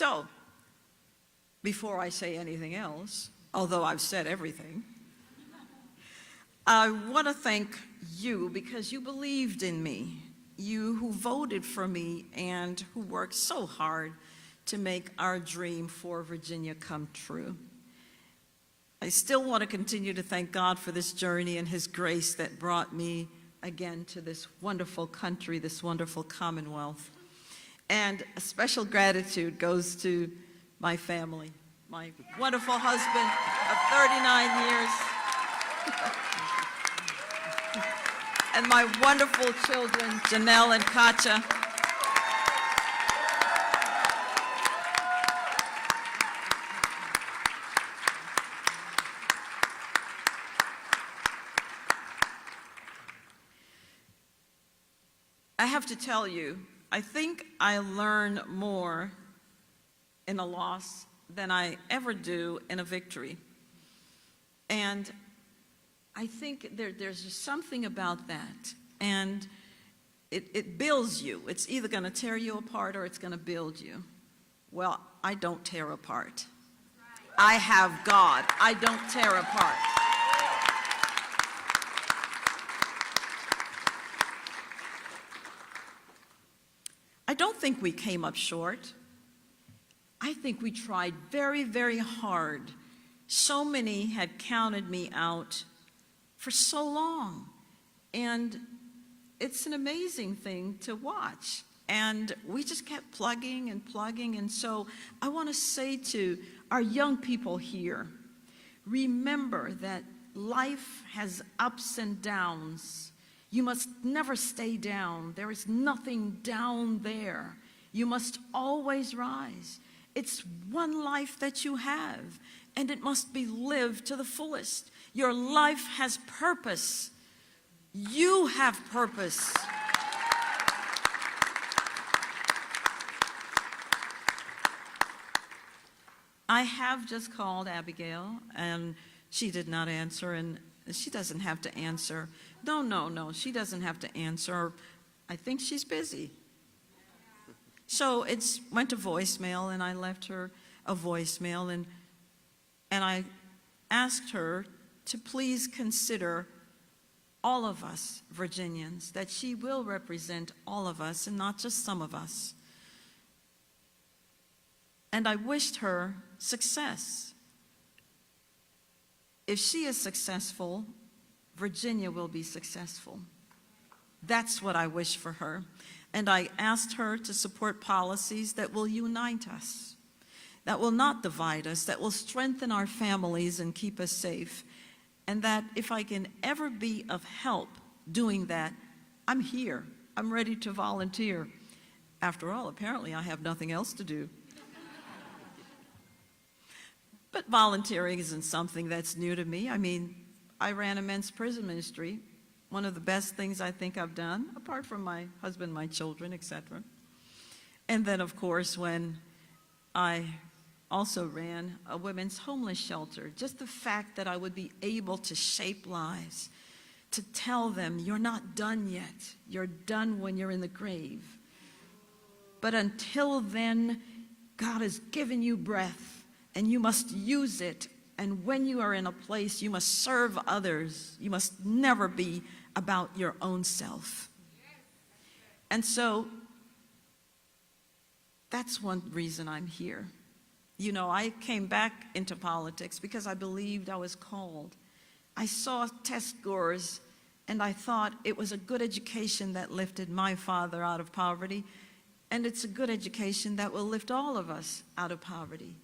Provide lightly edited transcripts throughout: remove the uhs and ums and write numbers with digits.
So, before I say anything else, although I've said everything, I want to thank you because you believed in me, you who voted for me and who worked so hard to make our dream for Virginia come true. I still want to continue to thank God for this journey and His grace that brought me again to this wonderful country, this wonderful Commonwealth. And a special gratitude goes to my family, my wonderful husband of 39 years, and my wonderful children, Janelle and Katja. I have to tell you, I think I learn more in a loss than I ever do in a victory. And I think there's just something about that. And it builds you. It's either going to tear you apart or it's going to build you. Well, I don't tear apart. I have God. I don't tear apart. I don't think we came up short. I think we tried very, very hard. So many had counted me out for so long. And it's an amazing thing to watch. And we just kept plugging and plugging. And so I want to say to our young people here, remember that life has ups and downs. You must never stay down. There is nothing down there. You must always rise. It's one life that you have, and it must be lived to the fullest. Your life has purpose. You have purpose. I have just called Abigail, and she did not answer, and she doesn't have to answer. No, she doesn't have to answer. I think she's busy. So it went to voicemail, and I left her a voicemail, and I asked her to please consider all of us Virginians, that she will represent all of us and not just some of us. And I wished her success. If she is successful, Virginia will be successful. That's what I wish for her. And I asked her to support policies that will unite us, that will not divide us, that will strengthen our families and keep us safe. And that if I can ever be of help doing that, I'm here. I'm ready to volunteer. After all, apparently I have nothing else to do. But volunteering isn't something that's new to me. I mean, I ran a men's prison ministry, one of the best things I think I've done, apart from my husband, my children, etc. And then, of course, when I also ran a women's homeless shelter, just the fact that I would be able to shape lives, to tell them, you're not done yet. You're done when you're in the grave. But until then, God has given you breath, and you must use it. And when you are in a place, you must serve others. You must never be about your own self. And so that's one reason I'm here. You know, I came back into politics because I believed I was called. I saw test scores, and I thought it was a good education that lifted my father out of poverty, and it's a good education that will lift all of us out of poverty.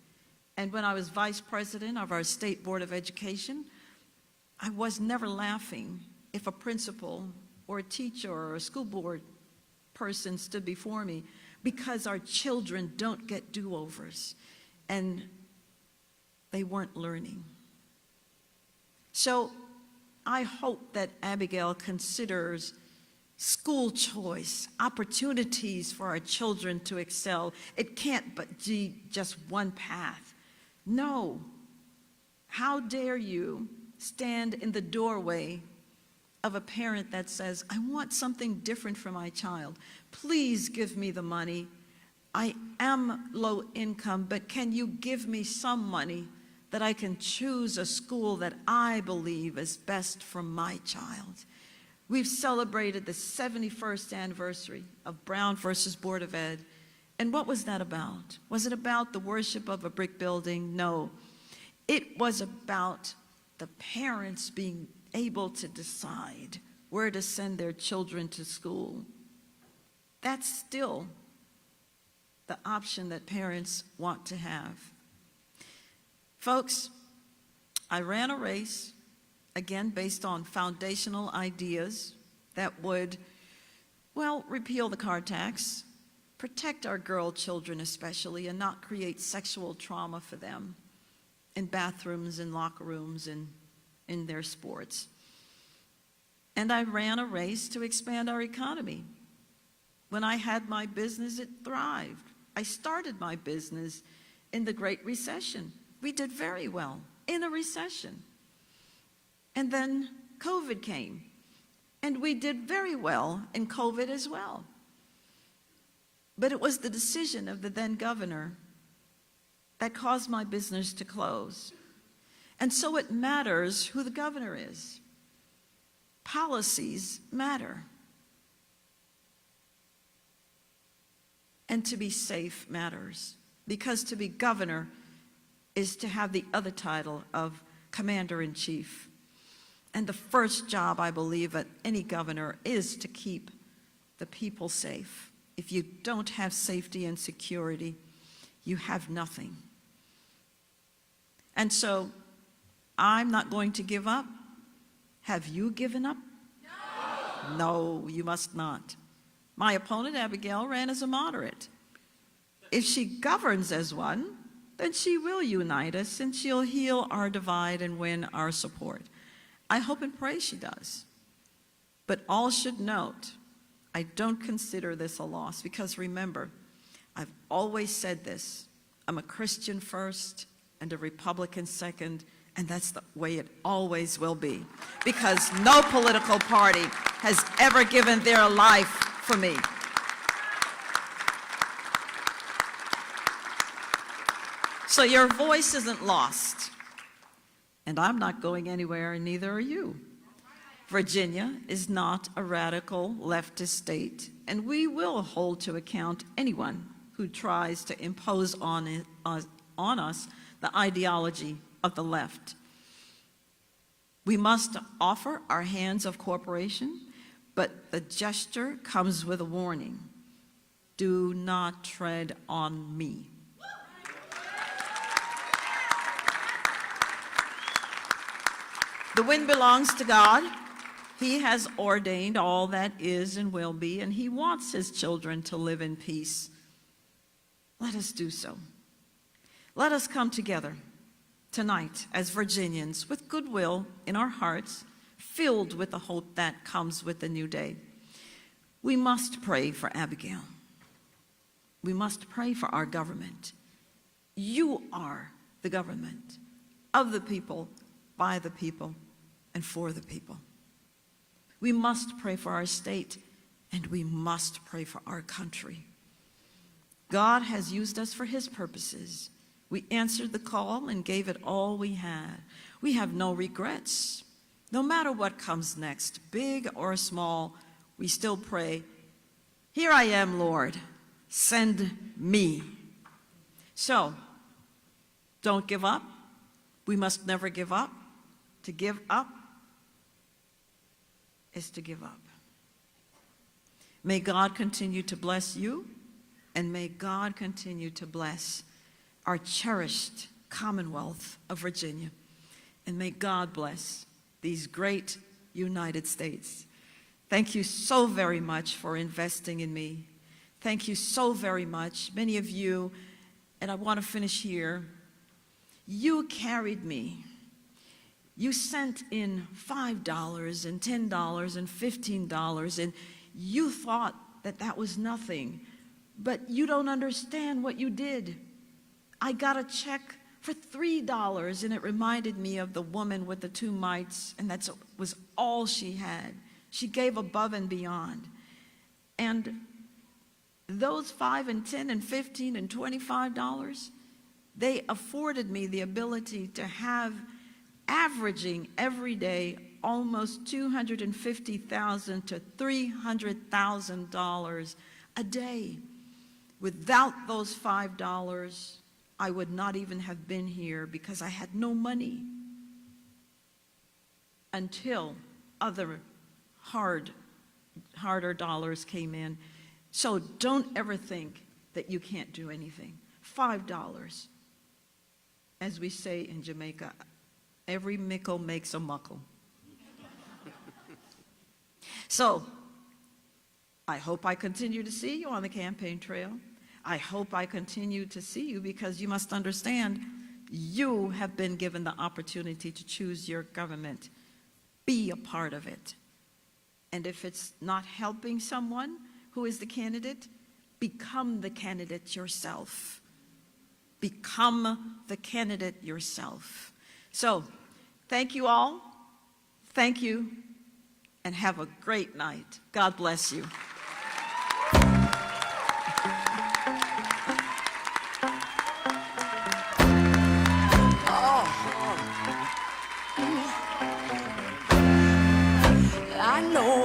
And when I was vice president of our State Board of Education, I was never laughing if a principal or a teacher or a school board person stood before me, because our children don't get do-overs, and they weren't learning. So I hope that Abigail considers school choice, opportunities for our children to excel. It can't but be just one path. No. How dare you stand in the doorway of a parent that says, I want something different for my child. Please give me the money. I am low income, but can you give me some money that I can choose a school that I believe is best for my child? We've celebrated the 71st anniversary of Brown versus Board of Ed. And what was that about? Was it about the worship of a brick building? No. It was about the parents being able to decide where to send their children to school. That's still the option that parents want to have. Folks, I ran a race, again, based on foundational ideas that would, well, repeal the car tax, protect our girl children especially, and not create sexual trauma for them in bathrooms and locker rooms and in their sports. And I ran a race to expand our economy. When I had my business, it thrived. I started my business in the Great Recession. We did very well in a recession. And then COVID came, and we did very well in COVID as well. But it was the decision of the then governor that caused my business to close. And so it matters who the governor is. Policies matter. And to be safe matters, because to be governor is to have the other title of commander-in-chief. And the first job, I believe, of any governor is to keep the people safe. If you don't have safety and security, you have nothing. And so I'm not going to give up. Have you given up? No. No, you must not. My opponent, Abigail, ran as a moderate. If she governs as one, then she will unite us and she'll heal our divide and win our support. I hope and pray she does. But all should note, I don't consider this a loss, because remember, I've always said this, I'm a Christian first and a Republican second, and that's the way it always will be, because no political party has ever given their life for me. So your voice isn't lost, and I'm not going anywhere, and neither are you. Virginia is not a radical leftist state, and we will hold to account anyone who tries to impose on us the ideology of the left. We must offer our hands of cooperation, but the gesture comes with a warning. Do not tread on me. The wind belongs to God. He has ordained all that is and will be, and he wants his children to live in peace. Let us do so. Let us come together tonight as Virginians with goodwill in our hearts, filled with the hope that comes with the new day. We must pray for Abigail. We must pray for our government. You are the government of the people, by the people, and for the people. We must pray for our state, and we must pray for our country. God has used us for his purposes. We answered the call and gave it all we had. We have no regrets. No matter what comes next, big or small, we still pray, here I am, Lord, send me. So, don't give up. We must never give up. To give up is to give up. May God continue to bless you, and may God continue to bless our cherished Commonwealth of Virginia. And may God bless these great United States. Thank you so very much for investing in me. Thank you so very much. Many of you, and I want to finish here, you carried me. You sent in $5 and $10 and $15, and you thought that that was nothing, but you don't understand what you did. I got a check for $3, and it reminded me of the woman with the 2 mites, and that was all she had. She gave above and beyond. And those $5 and $10 and $15 and $25, they afforded me the ability to have, averaging every day, almost $250,000 to $300,000 a day. Without those $5, I would not even have been here because I had no money until other harder dollars came in. So don't ever think that you can't do anything. $5. As we say in Jamaica, every mickle makes a muckle. So I hope I continue to see you on the campaign trail. I hope I continue to see you, because you must understand, you have been given the opportunity to choose your government. Be a part of it. And if it's not helping someone who is the candidate, become the candidate yourself. Become the candidate yourself. So, thank you all. Thank you. And have a great night. God bless you. I know